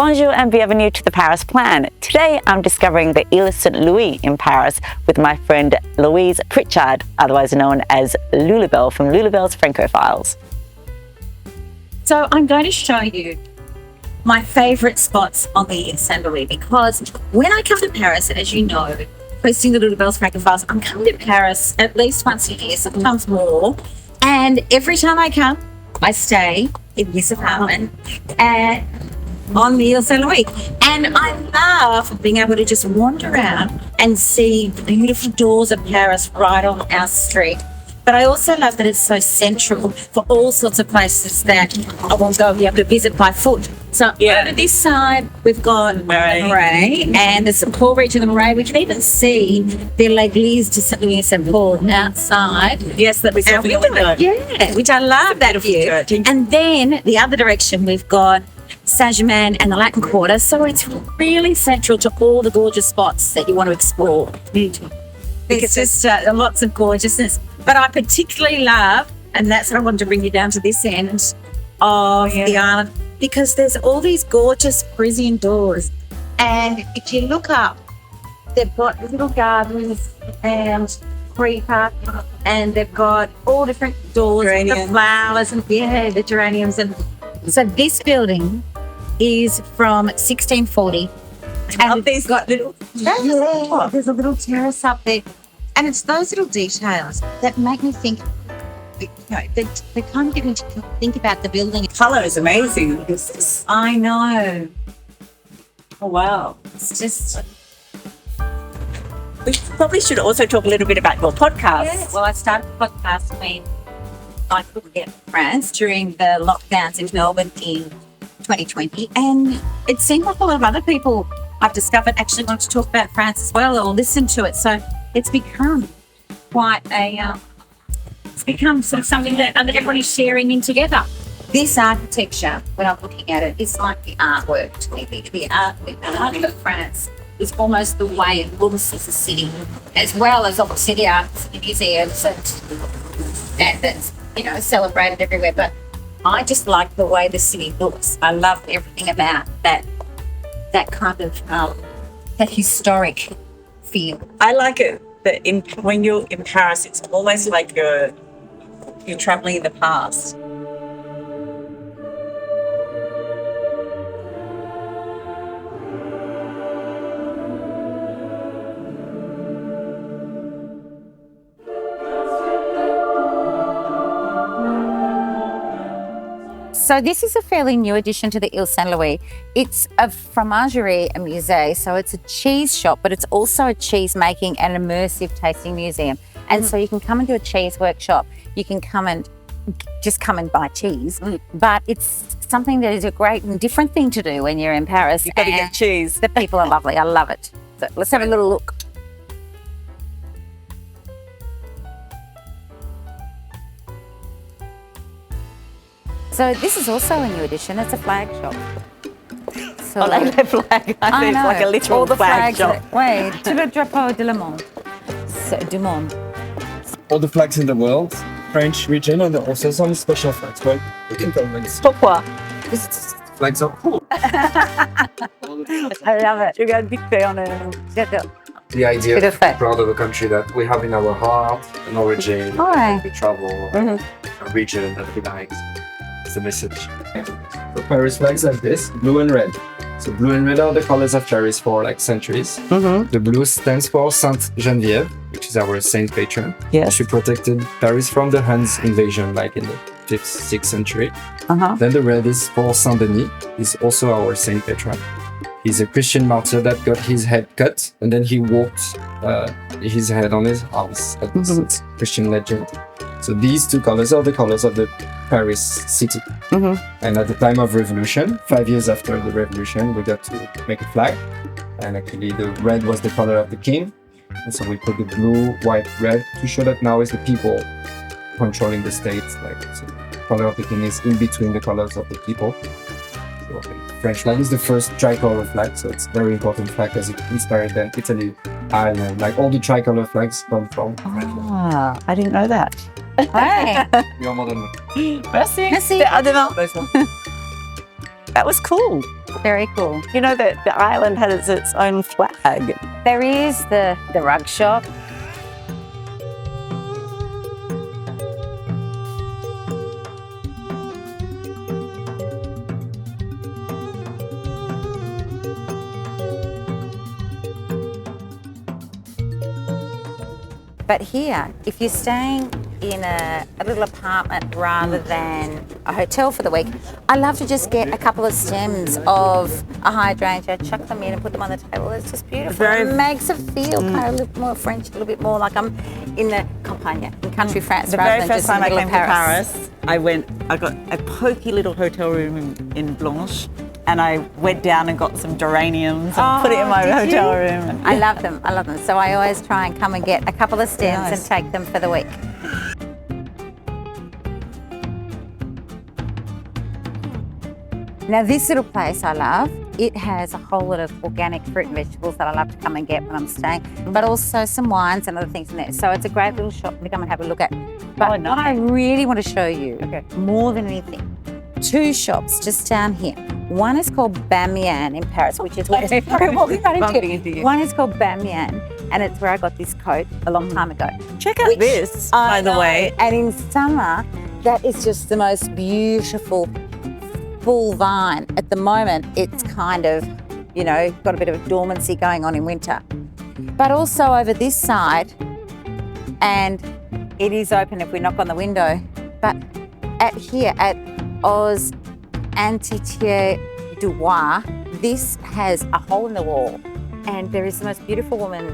Bonjour and bienvenue to the Paris Plan. Today I'm discovering the Île Saint-Louis in Paris with my friend Louise Prichard, otherwise known as Loulabelle from Loulabelle's FrancoFiles. So I'm going to show you my favourite spots on the Île Saint-Louis, because when I come to Paris, and as you know, hosting the Loulabelle's FrancoFiles, I'm coming to Paris at least once a year, sometimes more. And every time I come, I stay in this apartment on the Île Saint-Louis. And I love being able to just wander around and see the beautiful doors of Paris right on our street. But I also love that it's so central for all sorts of places that I won't go be able to visit by foot. So over this side, we've got the Marais, and there's some Paul Reach in the Marais. We can even see the L'Église de Saint-Louis-Saint-Paul outside. Yes, that we saw from the window. Yeah, which I love that view. And then the other direction, we've got Saint-Germain and the Latin Quarter. So it's really central to all the gorgeous spots that you want to explore. It's just lots of gorgeousness. But I particularly love, and that's what I wanted to bring you down to this end of the island, because there's all these gorgeous Parisian doors. And if you look up, they've got little gardens and creeper, and they've got all different doors, the flowers, and the geraniums. And so this building is from 1640. And it's got little there's a little terrace up there. And it's those little details that make me think, they kind of get me to think about the building. Colour is amazing. I know. Oh, wow. It's just... We probably should also talk a little bit about your podcast. Yes. Well, I started the podcast when I couldn't get to France during the lockdowns in Melbourne in 2020. And it seemed like a lot of other people I've discovered actually want to talk about France as well, or listen to it. So it's become quite it's become sort of something that everybody's sharing in together. This architecture, when I'm looking at it, is like the artwork to me. The art of France is almost the way it looks as a city, as well as obviously the arts and museums and that's, celebrated everywhere. But I just like the way the city looks. I love everything about that kind of that historic feel. I like it that when you're in Paris, it's almost like you're traveling in the past. So this is a fairly new addition to the Île Saint-Louis. It's a Fromagerie, a musée, so it's a cheese shop, but it's also a cheese making and immersive tasting museum. And so you can come and do a cheese workshop. You can come and buy cheese, but it's something that is a great and different thing to do when you're in Paris. You've got to get cheese. The people are lovely. I love it. So let's have a little look. So this is also a new addition. It's a flag shop. So like the flag. I know. It's like a literal all the flag flags shop. Wait, tout le drapeau de le monde. Du monde. All the flags in the world, French region, and also some special flags, right? We can tell them. Pourquoi? Flags are cool. I love it. Tu regardes vite fait, J'adore. The idea Bit to of be fact. proud of a country that we have in our heart, an origin, Alright. we travel, a region that we like. It's the message. The Paris flags like this, blue and red. So blue and red are the colors of Paris for like centuries. The blue stands for Sainte Geneviève, which is our saint patron. Yes. She protected Paris from the Huns invasion, like in the 5th, 6th century. Then the red is for Saint Denis. He's also our saint patron. He's a Christian martyr that got his head cut, and then he walked his head on his house. It's a Christian legend. So these two colors are the colors of the Paris city. And at the time of revolution, 5 years after the revolution, we got to make a flag. And actually the red was the color of the king. And so we put the blue, white, red to show that now is the people controlling the state. So the color of the king is in between the colors of the people. So the French flag is the first tricolor flag, so it's a very important flag because it inspired then Italy, Ireland. Like all the tricolor flags come from French flag. I didn't know that. Hey. We are modern. Merci. Merci. À demain. That was cool. Very cool. You know that the island has its own flag. There is the rug shop. But here, if you're staying in a little apartment rather than a hotel for the week, I love to just get a couple of stems of a hydrangea, chuck them in and put them on the table. It's just beautiful. It makes it feel kind of a little more French, a little bit more like I'm in the campagne, in country France, The rather very than first just in time the I middle came of to Paris, I got a pokey little hotel room in Blanche, and I went down and got some geraniums and put it in my hotel room. I love them. I love them. So I always try and come and get a couple of stems and take them for the week. Now this little place I love, it has a whole lot of organic fruit and vegetables that I love to come and get when I'm staying, but also some wines and other things in there. So it's a great little shop to come and have a look at. But what I really want to show you, more than anything, 2 shops just down here. One is called Bamyan in Paris, which is where we're walking right into it. One is called Bamyan, and it's where I got this coat a long time ago. Check out this, by the way. And in summer, that is just the most beautiful full vine. At the moment, it's kind of, you know, got a bit of a dormancy going on in winter. But also over this side, and it is open if we knock on the window, but here at Oz Antitier du Roi, this has a hole in the wall, and there is the most beautiful woman,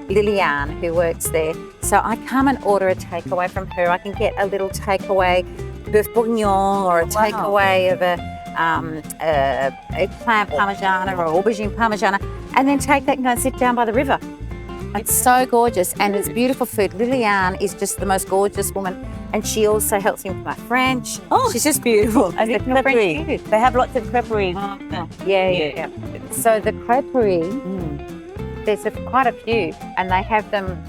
Liliane, who works there. So I come and order a takeaway from her. I can get a little takeaway boeuf bourguignon or a takeaway of a eggplant parmigiana or aubergine parmigiana, and then take that and go and sit down by the river. It's so gorgeous, and it's beautiful food. Liliane is just the most gorgeous woman, and she also helps me with my French. Oh, she's just beautiful. And the creperie. They have lots of creperie. Yeah. So the creperie, there's quite a few, and they have them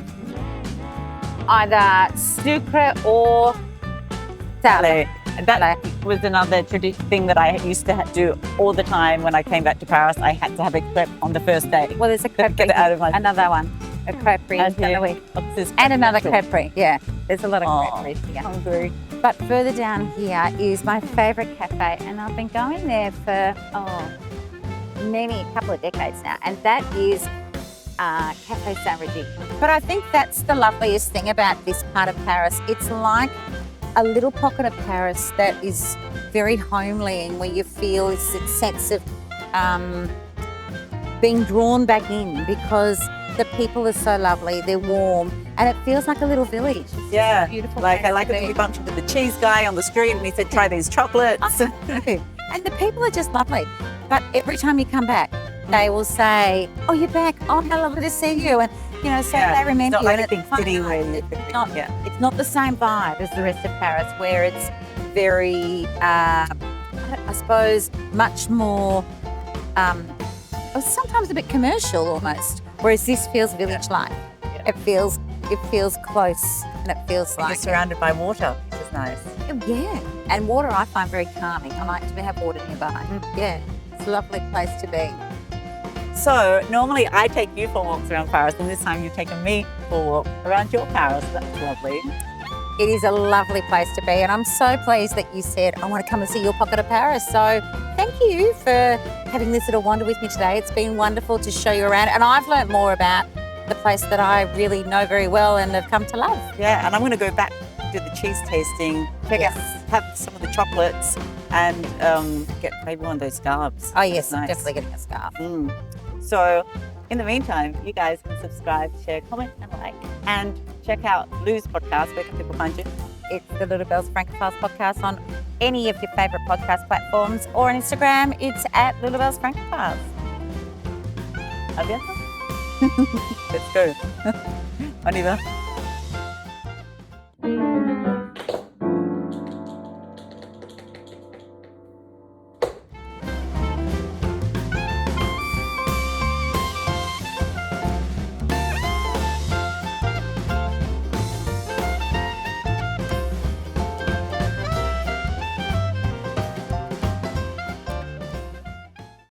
either sucre or salad. That was another thing that I used to do all the time when I came back to Paris. I had to have a crepe on the first day. Well, there's a crepe. Get it out of my... Another one. A creperie. And another creperie. Yeah, there's a lot of creperies here. Hungry. But further down here is my favourite cafe, and I've been going there for a couple of decades now, and that is Cafe Saint-Regi. But I think that's the loveliest thing about this part of Paris. It's like a little pocket of Paris that is very homely, and where you feel this sense of being drawn back in, because the people are so lovely, they're warm, and it feels like a little village. It's beautiful. Like I like it. We bumped into the cheese guy on the street, and he said, "Try these chocolates." And the people are just lovely. But every time you come back, they will say, "Oh, you're back. Oh, how lovely to see you." And you know, so they remember it's not you. like a big city where it's not the same vibe as the rest of Paris, where it's very, I suppose, much more, sometimes a bit commercial almost. Whereas this feels village-like. It feels close, and it feels like you're surrounded by water, which is nice. Yeah, and water I find very calming. I like to have water nearby. Yeah, it's a lovely place to be. So normally I take you for walks around Paris, and this time you've taken me for a walk around your Paris. That's lovely. It is a lovely place to be, and I'm so pleased that you said, I want to come and see your pocket of Paris. So thank you for having this little wander with me today. It's been wonderful to show you around, and I've learnt more about the place that I really know very well and have come to love. Yeah, and I'm going to go back, do the cheese tasting, have some of the chocolates, and get maybe one of those scarves. Oh yes, nice. Definitely getting a scarf. So in the meantime, you guys can subscribe, share, comment, and like, and check out Lou's podcast. Where can people find you? It's the Loulabelle's FrancoFiles podcast on any of your favourite podcast platforms, or on Instagram, it's at Loulabelle's FrancoFiles. Let's go. On y va.